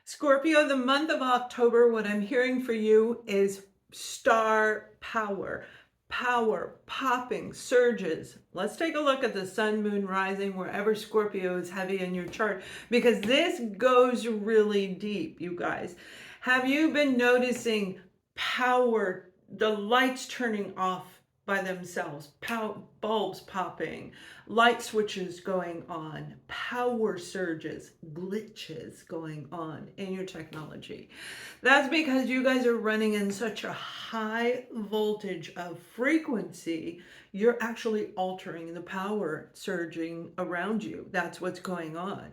Scorpio, the month of October, what I'm hearing for you is star power. Power, popping, surges. Let's take a look at the sun, moon, rising, wherever Scorpio is heavy in your chart, because this goes really deep, you guys. Have you been noticing power, the lights turning off by themselves, bulbs popping, light switches going on, power surges, glitches going on in your technology? That's because you guys are running in such a high voltage of frequency, you're actually altering the power surging around you. That's what's going on.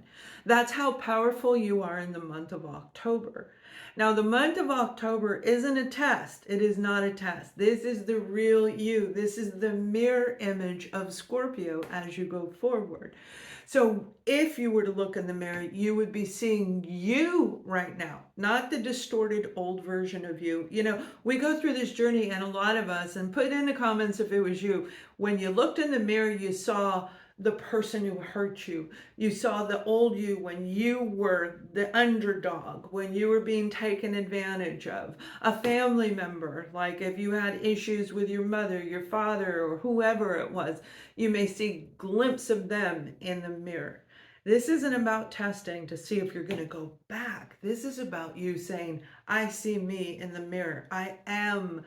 That's how powerful you are in the month of October. Now, the month of October isn't a test. It is not a test. This is the real you. This is the mirror image of Scorpio as you go forward. So if you were to look in the mirror, you would be seeing you right now, not the distorted old version of you. You know, we go through this journey, and a lot of us, and put in the comments if it was you, when you looked in the mirror, you saw the person who hurt you. You saw the old you when you were the underdog, when you were being taken advantage of. A family member, like if you had issues with your mother, your father, or whoever it was, you may see a glimpse of them in the mirror. This isn't about testing to see if you're going to go back. This is about you saying, I see me in the mirror. I am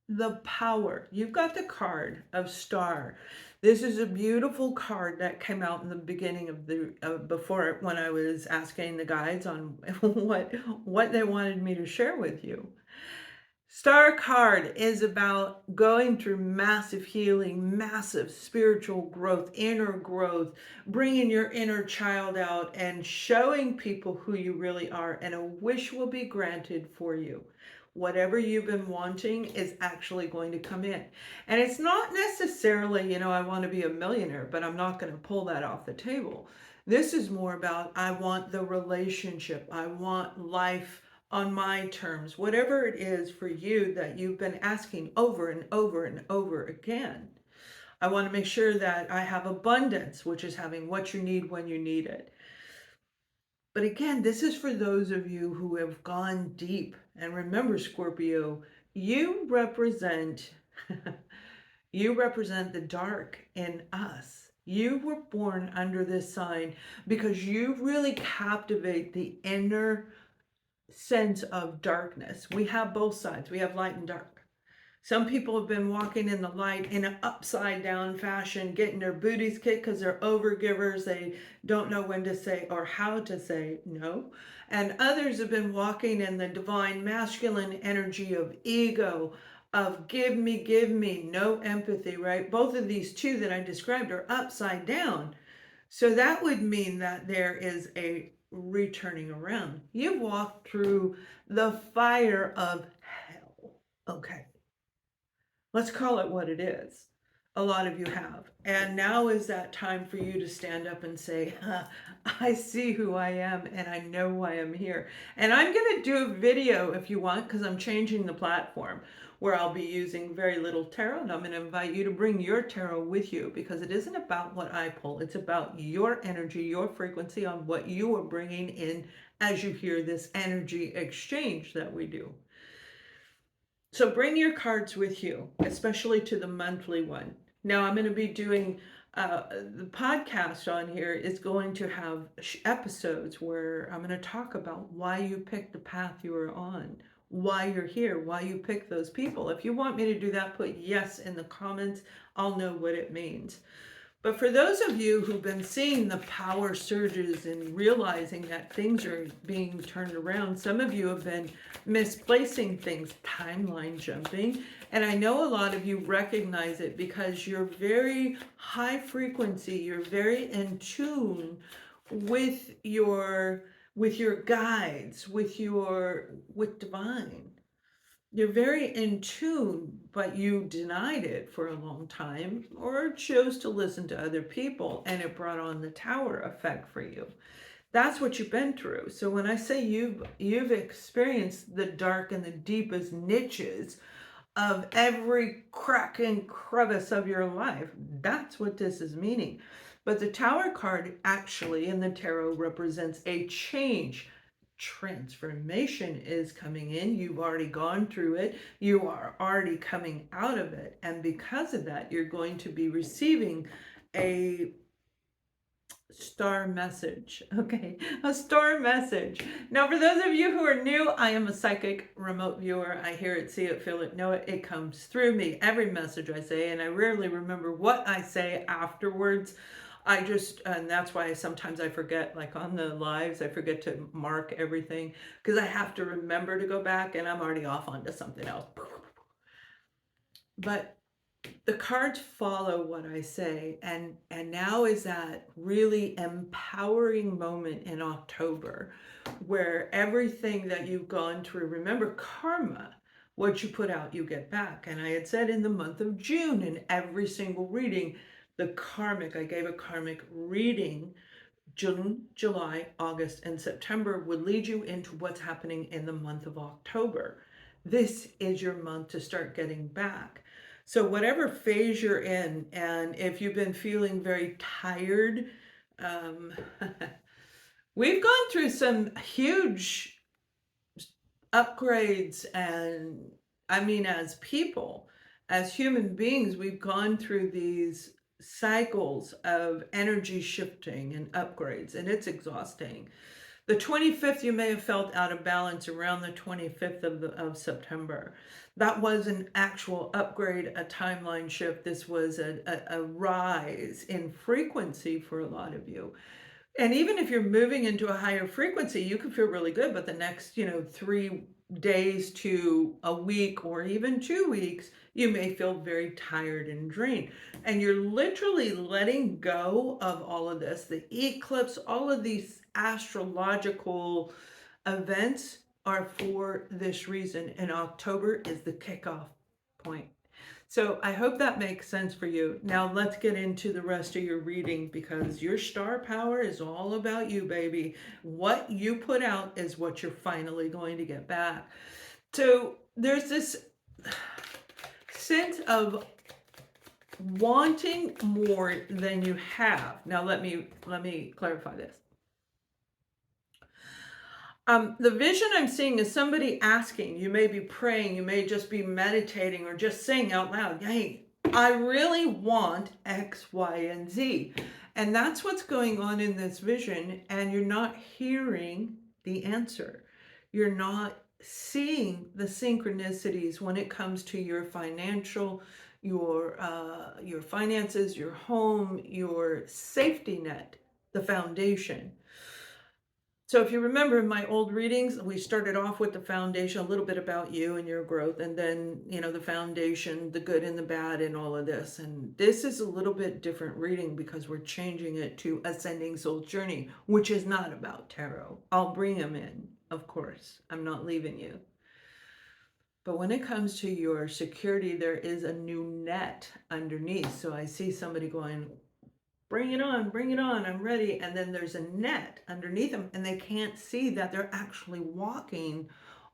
the power. You've got the card of star. This is a beautiful card that came out in the beginning of the before, when I was asking the guides on what they wanted me to share with you. Star card is about going through massive healing, massive spiritual growth, inner growth, bringing your inner child out and showing people who you really are, and a wish will be granted for you. Whatever you've been wanting is actually going to come in. And it's not necessarily, I want to be a millionaire, but I'm not going to pull that off the table. This is more about, I want the relationship. I want life on my terms, whatever it is for you that you've been asking over and over and over again. I want to make sure that I have abundance, which is having what you need when you need it. But again, this is for those of you who have gone deep. And remember, Scorpio, you represent you represent the dark in us. You were born under this sign because you really captivate the inner sense of darkness. We have both sides. We have light and dark. Some people have been walking in the light in an upside down fashion, getting their booties kicked because they're overgivers. They don't know when to say or how to say no. And others have been walking in the divine masculine energy of ego, of give me, no empathy, right? Both of these two that I described are upside down. So that would mean that there is a returning around. You've walked through the fire of hell. Okay. Let's call it what it is. A lot of you have. And now is that time for you to stand up and say, I see who I am and I know why I'm here. And I'm going to do a video if you want, because I'm changing the platform, where I'll be using very little tarot. And I'm going to invite you to bring your tarot with you, because it isn't about what I pull. It's about your energy, your frequency, on what you are bringing in as you hear this energy exchange that we do. So bring your cards with you, especially to the monthly one. Now I'm going to be doing the podcast on here is going to have episodes where I'm going to talk about why you picked the path you are on, why you're here, why you picked those people. If you want me to do that, put yes in the comments. I'll know what it means. But for those of you who've been seeing the power surges and realizing that things are being turned around, some of you have been misplacing things, timeline jumping. And I know a lot of you recognize it because you're very high frequency, you're very in tune with your guides, with divine. You're very in tune, but you denied it for a long time, or chose to listen to other people, and it brought on the tower effect for you. That's what you've been through. So when I say you've experienced the dark and the deepest niches of every crack and crevice of your life, that's what this is meaning. But the tower card actually in the tarot represents a change. transformation is coming in. You've already gone through it. You are already coming out of it. And because of that, you're going to be receiving a star message. Okay, a star message. Now, for those of you who are new, I am a psychic remote viewer. I hear it, see it, feel it, know it. It comes through me, every message I say, and I rarely remember what I say afterwards. And that's why sometimes I forget, like on the lives, I forget to mark everything because I have to remember to go back and I'm already off onto something else. But the cards follow what I say, and now is that really empowering moment in October where everything that you've gone through, remember karma, what you put out you get back. And I had said in the month of June in every single reading, I gave a karmic reading. June, July, August, and September would lead you into what's happening in the month of October. This is your month to start getting back. So whatever phase you're in, and if you've been feeling very tired, we've gone through some huge upgrades, and I mean, as people, as human beings, we've gone through these cycles of energy shifting and upgrades, and it's exhausting. The 25th, you may have felt out of balance around the 25th of September. That was an actual upgrade, a timeline shift. This was a rise in frequency for a lot of you. And even if you're moving into a higher frequency, you can feel really good, but the next, 3 days to a week or even 2 weeks, you may feel very tired and drained. And you're literally letting go of all of this. The eclipse, all of these astrological events are for this reason. And October is the kickoff point. So I hope that makes sense for you. Now let's get into the rest of your reading, because your star power is all about you, baby. What you put out is what you're finally going to get back. So there's this sense of wanting more than you have. Now let me clarify this. The vision I'm seeing is somebody asking. You may be praying, you may just be meditating, or just saying out loud, hey, I really want X, Y, and Z. And that's what's going on in this vision, and you're not hearing the answer. You're not seeing the synchronicities when it comes to your financial, your finances, your home, your safety net, the foundation. So if you remember in my old readings, we started off with the foundation, a little bit about you and your growth, and then, the foundation, the good and the bad and all of this. And this is a little bit different reading because we're changing it to Ascending Soul Journey, which is not about tarot. I'll bring them in, of course. I'm not leaving you. But when it comes to your security, there is a new net underneath. So I see somebody going, bring it on, I'm ready. And then there's a net underneath them, and they can't see that they're actually walking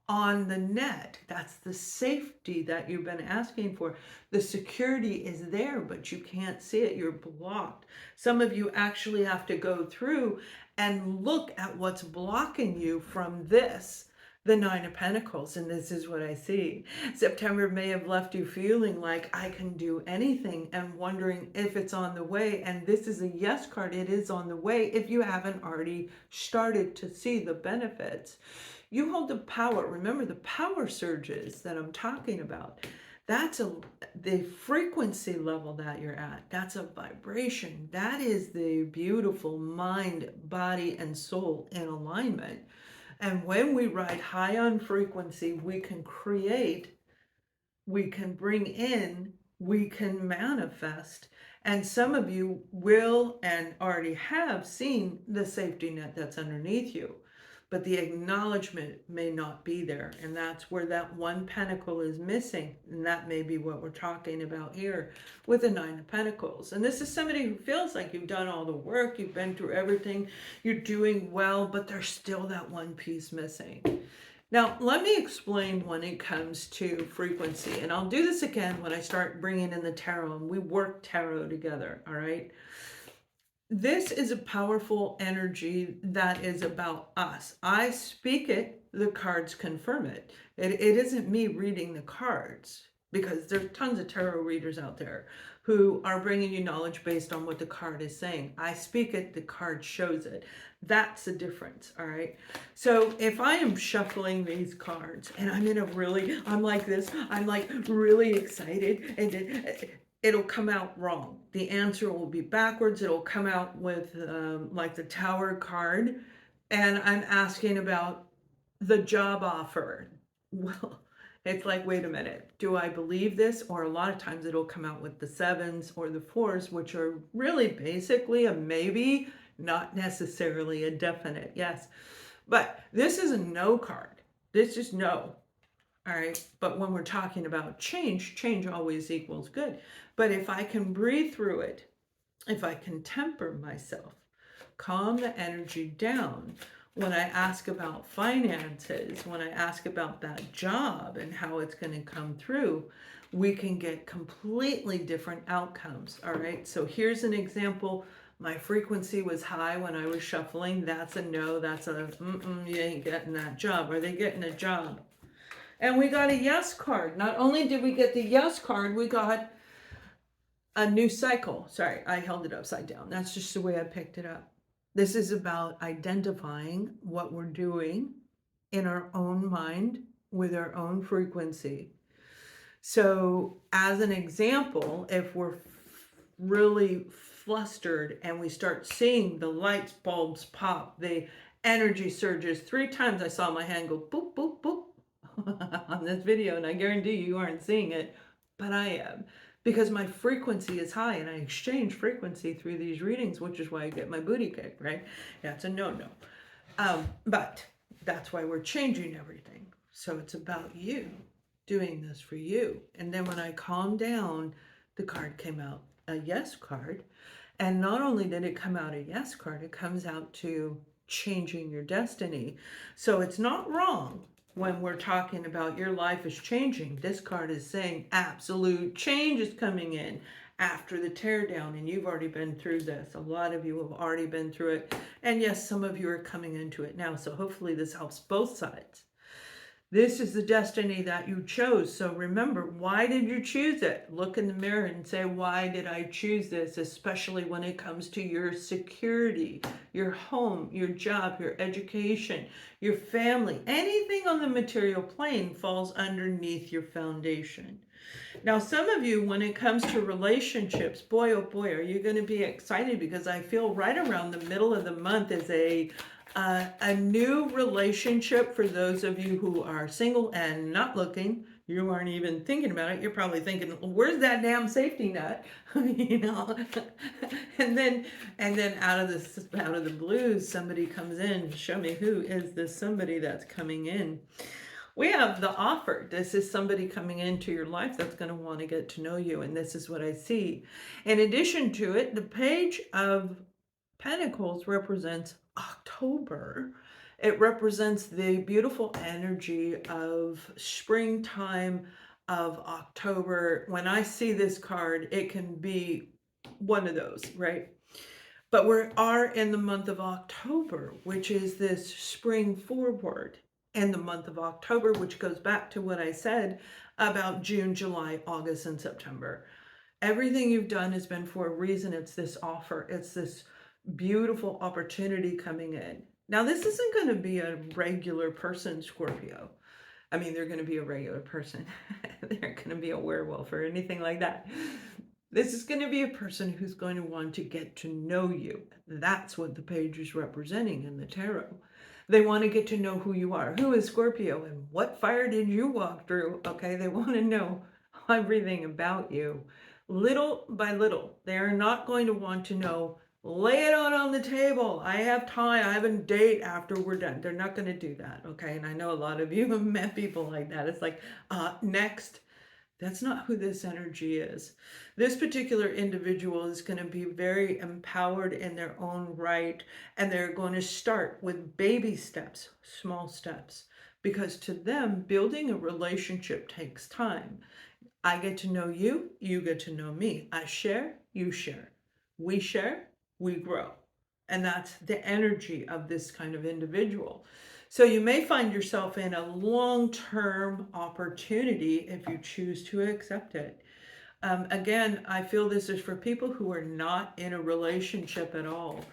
on the net. That's the safety that you've been asking for. The security is there, but you can't see it. You're blocked. Some of you actually have to go through and look at what's blocking you from this. The Nine of Pentacles, and this is what I see. September may have left you feeling like I can do anything and wondering if it's on the way. And this is a yes card. It is on the way if you haven't already started to see the benefits. You hold the power. Remember the power surges that I'm talking about. That's the frequency level that you're at. That's a vibration. That is the beautiful mind, body, and soul in alignment. And when we ride high on frequency, we can create, we can bring in, we can manifest. And some of you will and already have seen the safety net that's underneath you. But the acknowledgement may not be there. And that's where that one pentacle is missing. And that may be what we're talking about here with the Nine of Pentacles. And this is somebody who feels like you've done all the work, you've been through everything, you're doing well, but there's still that one piece missing. Now, let me explain when it comes to frequency. And I'll do this again when I start bringing in the tarot and we work tarot together, all right? This is a powerful energy that is about us. I speak it, the cards confirm it. It isn't me reading the cards, because there's tons of tarot readers out there who are bringing you knowledge based on what the card is saying. I speak it, the card shows it. That's the difference, all right? So if I am shuffling these cards and I'm like this, I'm like really excited, and it'll come out wrong. The answer will be backwards. It'll come out with like the Tower card, and I'm asking about the job offer. Well, it's like, wait a minute, do I believe this? Or a lot of times it'll come out with the sevens or the fours, which are really basically a maybe, not necessarily a definite yes. But this is a no card. This is no. All right. But when we're talking about change, change always equals good. But if I can breathe through it, if I can temper myself, calm the energy down, when I ask about finances, when I ask about that job and how it's going to come through, we can get completely different outcomes. All right. So here's an example. My frequency was high when I was shuffling. That's a no. That's a, you ain't getting that job. Are they getting a job? And we got a yes card. Not only did we get the yes card, we got a new cycle. Sorry, I held it upside down. That's just the way I picked it up. This is about identifying what we're doing in our own mind with our own frequency. So as an example, if we're really flustered and we start seeing the lights bulbs pop, the energy surges, 3 times I saw my hand go boop, boop, boop on this video, and I guarantee you aren't seeing it, but I am, because my frequency is high and I exchange frequency through these readings, which is why I get my booty kicked, right? That's a no-no. But that's why we're changing everything. So it's about you doing this for you. And then when I calmed down, the card came out a yes card. And not only did it come out a yes card, it comes out to changing your destiny. So it's not wrong when we're talking about your life is changing. This card is saying absolute change is coming in after the teardown, and you've already been through this. A lot of you have already been through it. And yes, some of you are coming into it now. So hopefully this helps both sides. This is the destiny that you chose. So remember, why did you choose it? Look in the mirror and say, why did I choose this? Especially when it comes to your security, your home, your job, your education, your family. Anything on the material plane falls underneath your foundation. Now, some of you, when it comes to relationships, boy, oh boy, are you going to be excited, because I feel right around the middle of the month is a new relationship for those of you who are single and not looking. You aren't even thinking about it. You're probably thinking, where's that damn safety net? You know, and then out of the blues, somebody comes in. Show me, who is this somebody that's coming in? We have the offer. This is somebody coming into your life that's going to want to get to know you. And this is what I see. In addition to it, the Page of Pentacles represents October. It represents the beautiful energy of springtime, of October. When I see this card, it can be one of those, right? But we are in the month of October, which is this spring forward. And the month of October, which goes back to what I said about June, July, August, and September. Everything you've done has been for a reason. It's this offer. It's this beautiful opportunity coming in. Now, this isn't going to be a regular person, Scorpio. I mean, they're going to be a regular person. They're going to be a werewolf or anything like that. This is going to be a person who's going to want to get to know you. That's what the page is representing in the tarot. They want to get to know who you are. Who is Scorpio and what fire did you walk through? Okay, they want to know everything about you. Little by little. They are not going to want to know, lay it out on the table. I have time. I have a date after we're done. They're not going to do that. Okay, and I know a lot of you have met people like that. It's like, next. That's not who this energy is. This particular individual is going to be very empowered in their own right, and they're going to start with baby steps, small steps, because to them, building a relationship takes time. I get to know you, you get to know me. I share, you share. We share, we grow. And that's the energy of this kind of individual. So you may find yourself in a long-term opportunity if you choose to accept it. Again, I feel this is for people who are not in a relationship at all.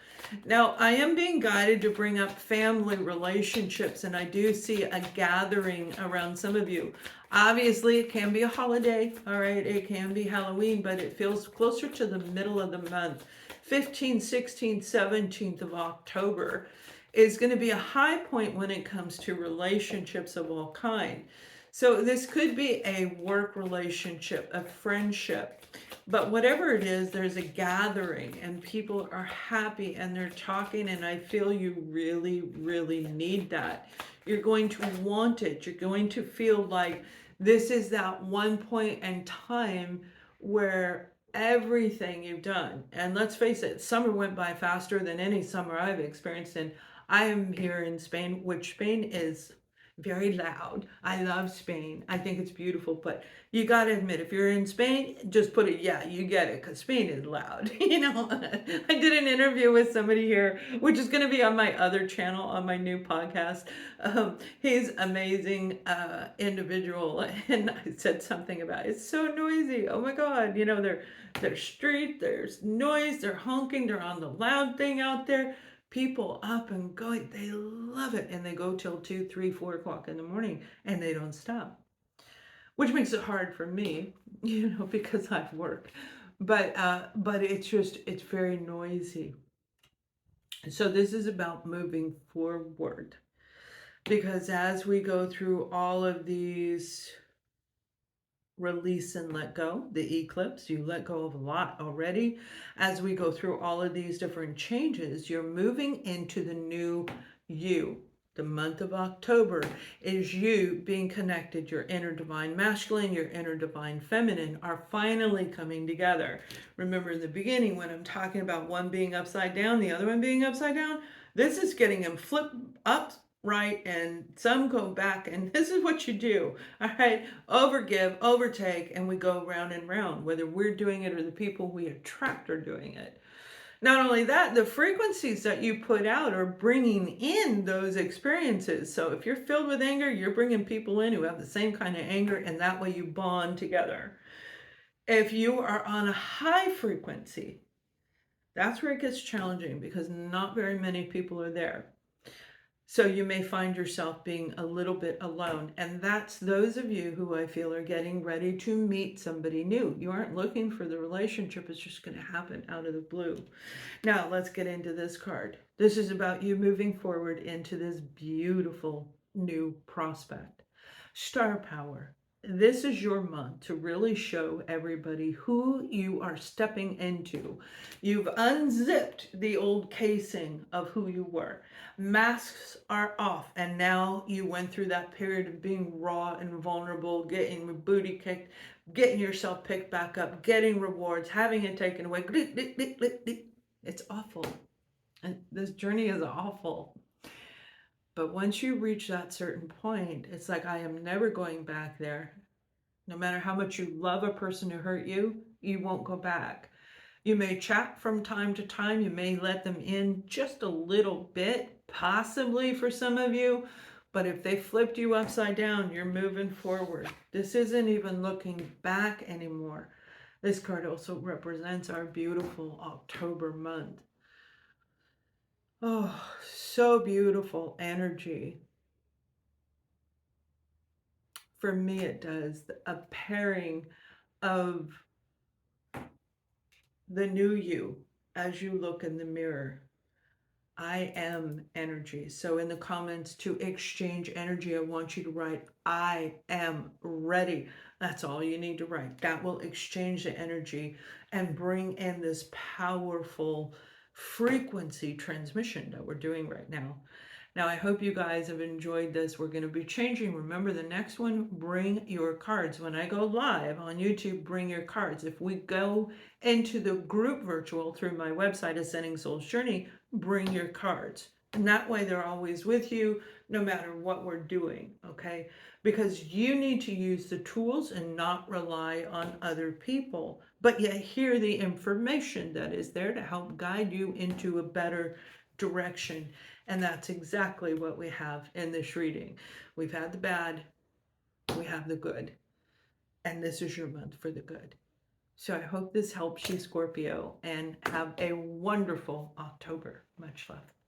Now, I am being guided to bring up family relationships, and I do see a gathering around some of you. Obviously, it can be a holiday, all right? It can be Halloween, but it feels closer to the middle of the month. 15th, 16th, 17th of October is going to be a high point when it comes to relationships of all kinds. So this could be a work relationship, a friendship, but whatever it is, there's a gathering and people are happy and they're talking, and I feel you really, really need that. You're going to want it. You're going to feel like this is that one point in time where everything you've done, and let's face it, summer went by faster than any summer I've experienced, and I am here in Spain, which Spain is very loud. I love Spain. I think it's beautiful, but you got to admit, if you're in Spain, just put it, yeah, you get it, because Spain is loud. You know, I did an interview with somebody here, which is going to be on my other channel, on my new podcast. He's amazing individual, and I said something about it's so noisy. Oh my God, you know, there's street, there's noise, they're honking, they're on the loud thing out there. People up and going, they love it, and they go till 2, 3, 4 o'clock in the morning, and they don't stop, which makes it hard for me, you know, because I work, but it's very noisy. So this is about moving forward, because as we go through all of these release and let go, the eclipse, you let go of a lot already. As we go through all of these different changes, you're moving into the new you. The month of October is you being connected. Your inner divine masculine, your inner divine feminine are finally coming together. Remember in the beginning when I'm talking about one being upside down, the other one being upside down, this is getting them flipped up, right, and some go back, and this is what you do. All right, overgive, overtake, and we go round and round, whether we're doing it or the people we attract are doing it. Not only that, the frequencies that you put out are bringing in those experiences. So if you're filled with anger, you're bringing people in who have the same kind of anger, and that way you bond together. If you are on a high frequency, that's where it gets challenging, because not very many people are there. So you may find yourself being a little bit alone. And that's those of you who I feel are getting ready to meet somebody new. You aren't looking for the relationship. It's just going to happen out of the blue. Now let's get into this card. This is about you moving forward into this beautiful new prospect. Star power. This is your month to really show everybody who you are stepping into. You've unzipped the old casing of who you were. Masks are off, and now you went through that period of being raw and vulnerable, getting your booty kicked, getting yourself picked back up, getting rewards, having it taken away. It's awful. And this journey is awful. But once you reach that certain point, it's like, I am never going back there. No matter how much you love a person who hurt you, you won't go back. You may chat from time to time. You may let them in just a little bit, possibly for some of you. But if they flipped you upside down, you're moving forward. This isn't even looking back anymore. This card also represents our beautiful October month. Oh, so beautiful energy. For me, it does. A pairing of the new you as you look in the mirror. I am energy. So in the comments to exchange energy, I want you to write, I am ready. That's all you need to write. That will exchange the energy and bring in this powerful frequency transmission that we're doing right now. Now, I hope you guys have enjoyed this. We're going to be changing. Remember, the next one, bring your cards. When I go live on YouTube, bring your cards. If we go into the group virtual through my website, Ascending Soul's Journey, bring your cards. And that way they're always with you, no matter what we're doing, okay? Because you need to use the tools and not rely on other people. but yet hear the information that is there to help guide you into a better direction. And that's exactly what we have in this reading. We've had the bad, we have the good, and this is your month for the good. So I hope this helps you, Scorpio, and have a wonderful October. Much love.